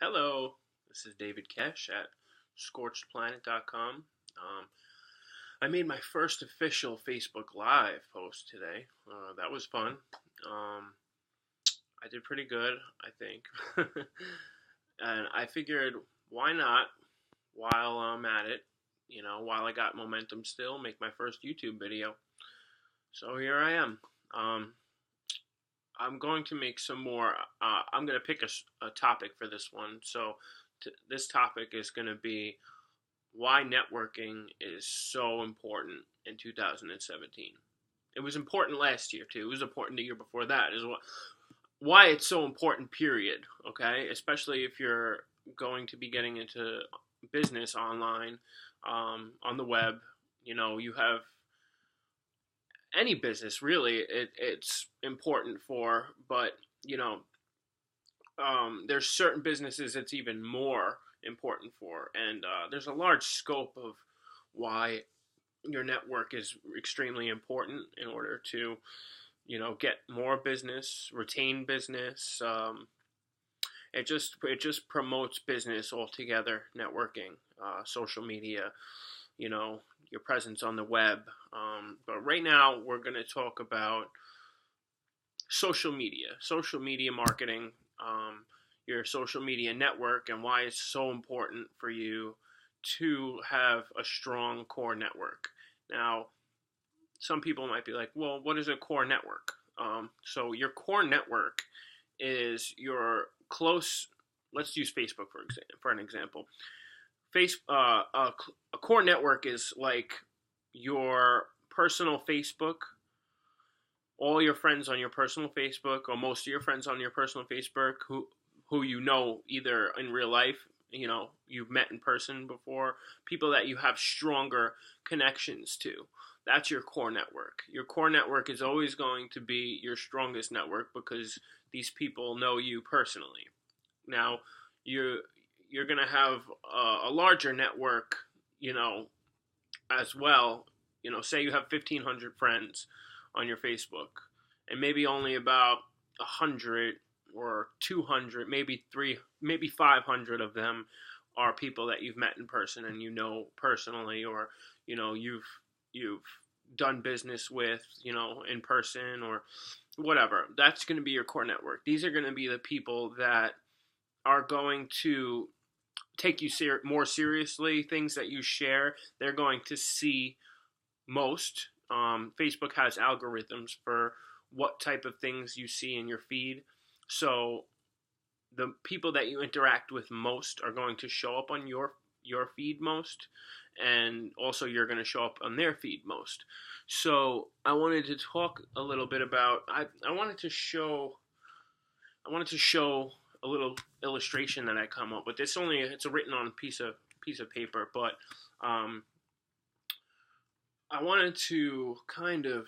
Hello, this is David Kesh at scorchedplanet.com. I made my first official Facebook Live post today. That was fun. Um, I did pretty good, I think. And I figured, why not, while I'm at it, while I got momentum still, make my first YouTube video. So here I am. Um, I'm going to make some more. I'm going to pick a topic for this one. So this topic is going to be why networking is so important in 2017. It was important last year too. It was important the year before that. Is why it's so important. Period. Okay, especially if you're going to be getting into business online, on the web. You have any business really. It's important for, but you know, there's certain businesses it's even more important for, and there's a large scope of why your network is extremely important in order to, get more business, retain business. It just promotes business altogether. Networking, social media, your presence on the web. But right now we're going to talk about social media marketing, your social media network, and why it's so important for you to have a strong core network. Now, some people might be like, well, what is a core network? So your core network is your close. Let's use Facebook for an example. A core network is like your personal Facebook, all your friends on your personal Facebook, or most of your friends on your personal Facebook who either in real life, you've met in person before, people that you have stronger connections to. That's your core network. Your core network is always going to be your strongest network because these people know you personally. Now, you're going to have a larger network, as well. Say you have 1,500 friends on your Facebook, and maybe only about 100 or 200, maybe 500 of them are people that you've met in person and personally, or you've done business with, in person or whatever. That's going to be your core network. These are going to be the people that are going to take you more seriously. Things that you share, they're going to see most. Facebook has algorithms for what type of things you see in your feed. So the people that you interact with most are going to show up on your feed most, and also you're going to show up on their feed most. So I wanted to talk a little bit about. I wanted to show a little illustration that I come up with. It's written on a piece of paper, but I wanted to kind of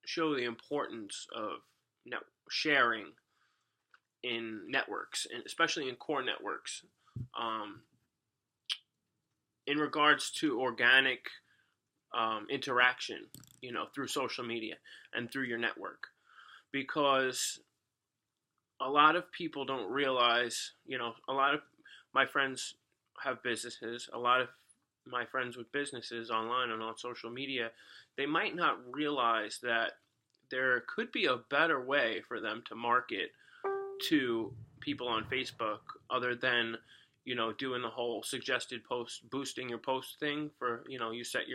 show the importance of sharing in networks, and especially in core networks, um, in regards to organic interaction, through social media and through your network, because a lot of people don't realize, a lot of my friends have businesses, a lot of my friends with businesses online and on social media, they might not realize that there could be a better way for them to market to people on Facebook other than, doing the whole suggested post, boosting your post thing for, you set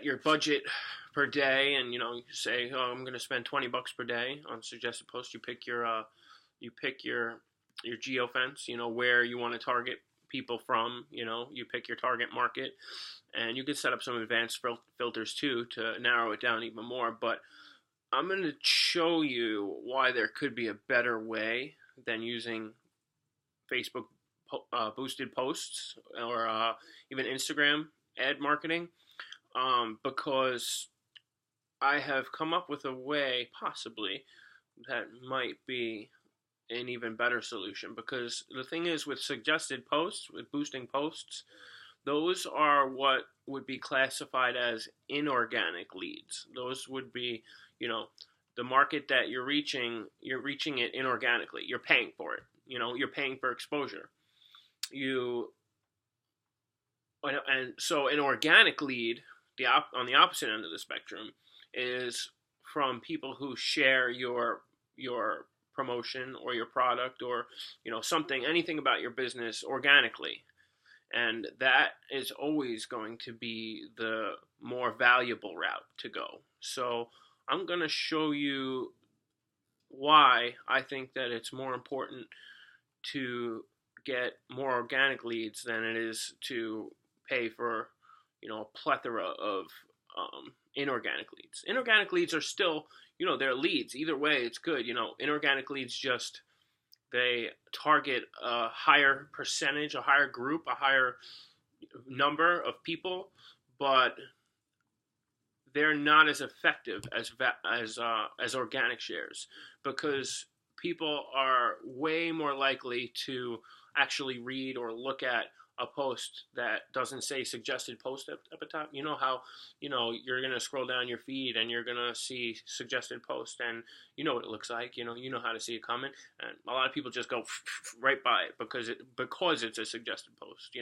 your budget per day, and you say, oh, I'm going to spend $20 per day on suggested posts. You pick your geofence, where you want to target people from. You pick your target market, and you can set up some advanced filters too to narrow it down even more. But I'm going to show you why there could be a better way than using Facebook boosted posts, or even Instagram ad marketing, because I have come up with a way, possibly, that might be an even better solution. Because the thing is, with suggested posts, with boosting posts, those are what would be classified as inorganic leads. Those would be, the market that you're reaching it inorganically. You're paying for it. You're paying for exposure. You and so an organic lead, on the opposite end of the spectrum, is from people who share your promotion or your product, or anything about your business organically. And that is always going to be the more valuable route to go. So I'm going to show you why I think that it's more important to get more organic leads than it is to pay for, a plethora of inorganic leads. Inorganic leads are still, they're leads. Either way, it's good. Inorganic leads just, they target a higher percentage, a higher group, a higher number of people, but they're not as effective as organic shares, because people are way more likely to actually read or look at a post that doesn't say suggested post at the top. You know how, you're going to scroll down your feed and you're going to see suggested post, and you know what it looks like, you know how to see a comment, and a lot of people just go right by it because it's a suggested post.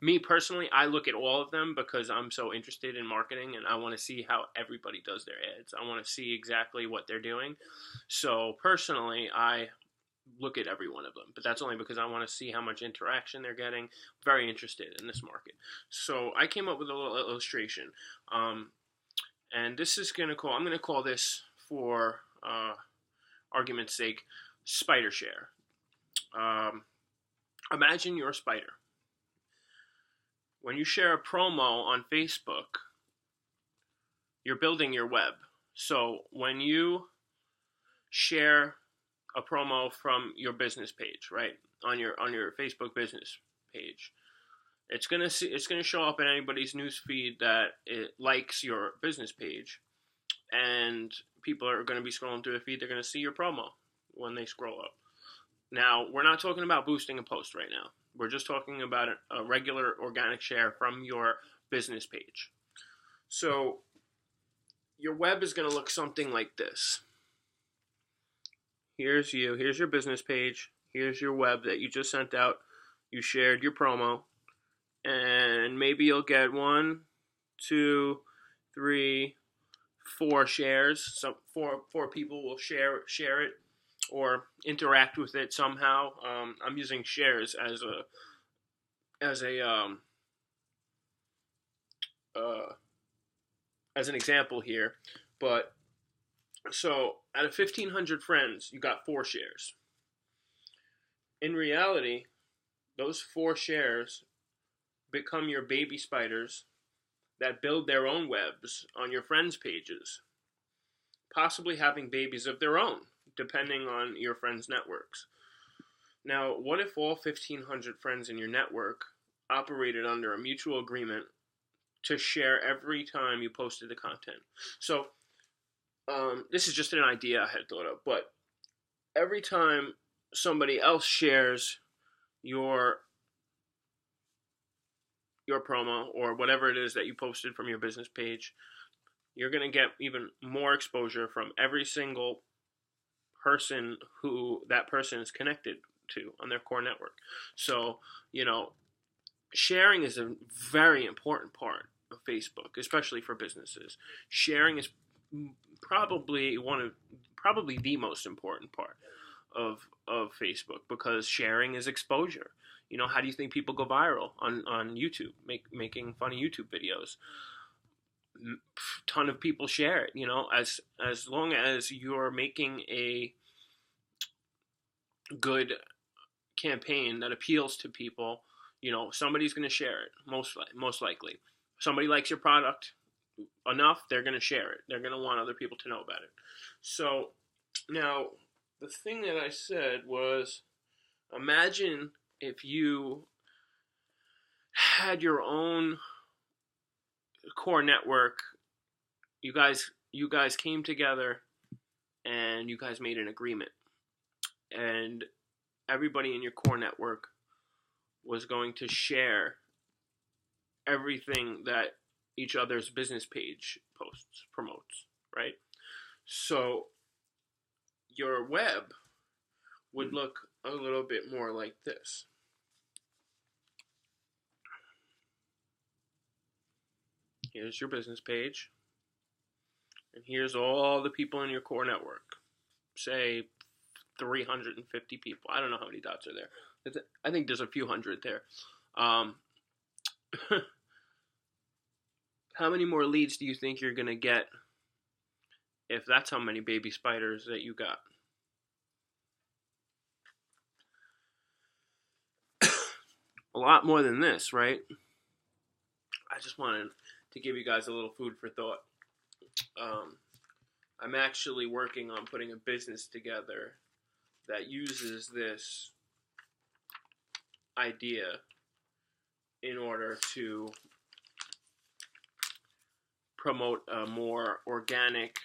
Me personally, I look at all of them because I'm so interested in marketing and I want to see how everybody does their ads. I want to see exactly what they're doing. So personally, I look at every one of them, but that's only because I want to see how much interaction they're getting. Very interested in this market. So I came up with a little illustration, and this is I'm going to call this, for argument's sake, spider share. Imagine you're a spider. When you share a promo on Facebook, you're building your web. So when you share a promo from your business page, right, on your Facebook business page, it's gonna show up in anybody's news feed that it likes your business page, and people are going to be scrolling through the feed. They're going to see your promo when they scroll up. Now, we're not talking about boosting a post right now. We're just talking about a regular organic share from your business page. So your web is going to look something like this. Here's you. Here's your business page. Here's your web that you just sent out. You shared your promo. And maybe you'll get 1, 2, 3, 4 shares. So four people will share it or interact with it somehow. I'm using shares as an example here. But so out of 1,500 friends, you got 4 shares. In reality, those 4 shares become your baby spiders that build their own webs on your friends' pages, possibly having babies of their own, depending on your friends' networks. Now, what if all 1,500 friends in your network operated under a mutual agreement to share every time you posted the content? So, this is just an idea I had thought of, but every time somebody else shares your promo or whatever it is that you posted from your business page, you're going to get even more exposure from every single person who that person is connected to on their core network. So, sharing is a very important part of Facebook, especially for businesses. Sharing is probably the most important part of Facebook, because sharing is exposure. How do you think people go viral on YouTube, making funny YouTube videos? Ton of people share it. As long as you're making a good campaign that appeals to people, somebody's going to share it. Most likely, somebody likes your product enough, they're going to share it. They're going to want other people to know about it. So now, the thing that I said was, imagine if you had your own core network. You guys came together and you guys made an agreement, and everybody in your core network was going to share everything that each other's business page posts, promotes, right? So your web would look a little bit more like this. Here's your business page, and here's all the people in your core network. Say 350 people. I don't know how many dots are there. I think there's a few hundred there. How many more leads do you think you're going to get if that's how many baby spiders that you got? A lot more than this, right? I just wanted to give you guys a little food for thought. I'm actually working on putting a business together that uses this idea in order to promote a more organic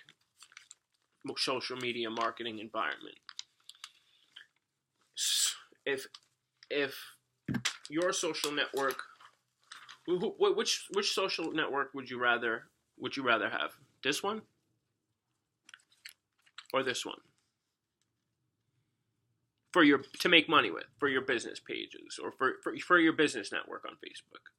social media marketing environment. If your social network, which social network would you rather have? This one or this one? To make money with, for your business pages, or for your business network on Facebook.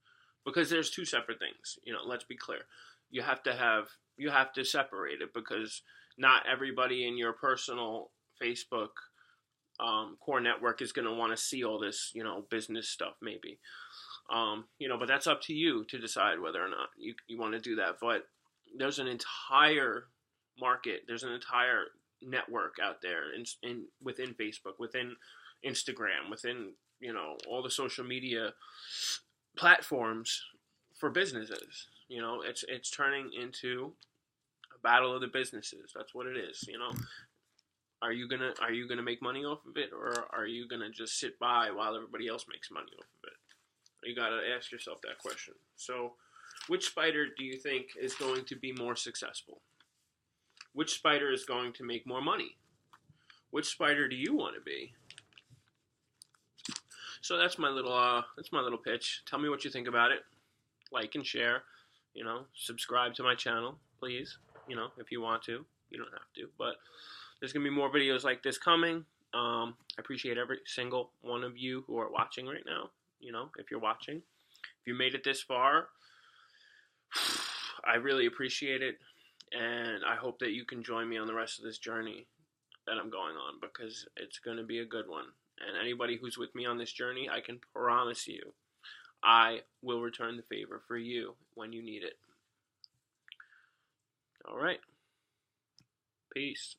Because there's two separate things. Let's be clear. You have to separate it, because not everybody in your personal Facebook core network is going to want to see all this, business stuff maybe. But that's up to you to decide whether or not you want to do that. But there's an entire market, there's an entire network out there within Facebook, within Instagram, within all the social media platforms for businesses. It's turning into a battle of the businesses. That's what it is. Are you gonna make money off of it, or are you gonna just sit by while everybody else makes money off of it? You gotta ask yourself that question. So, which spider do you think is going to be more successful? Which spider is going to make more money? Which spider do you want to be? So that's my little pitch. Tell me what you think about it. Like and share. Subscribe to my channel, please. If you want to. You don't have to, but there's gonna be more videos like this coming. I appreciate every single one of you who are watching right now. If you're watching, if you made it this far, I really appreciate it. And I hope that you can join me on the rest of this journey that I'm going on, because it's going to be a good one. And anybody who's with me on this journey, I can promise you, I will return the favor for you when you need it. All right. Peace.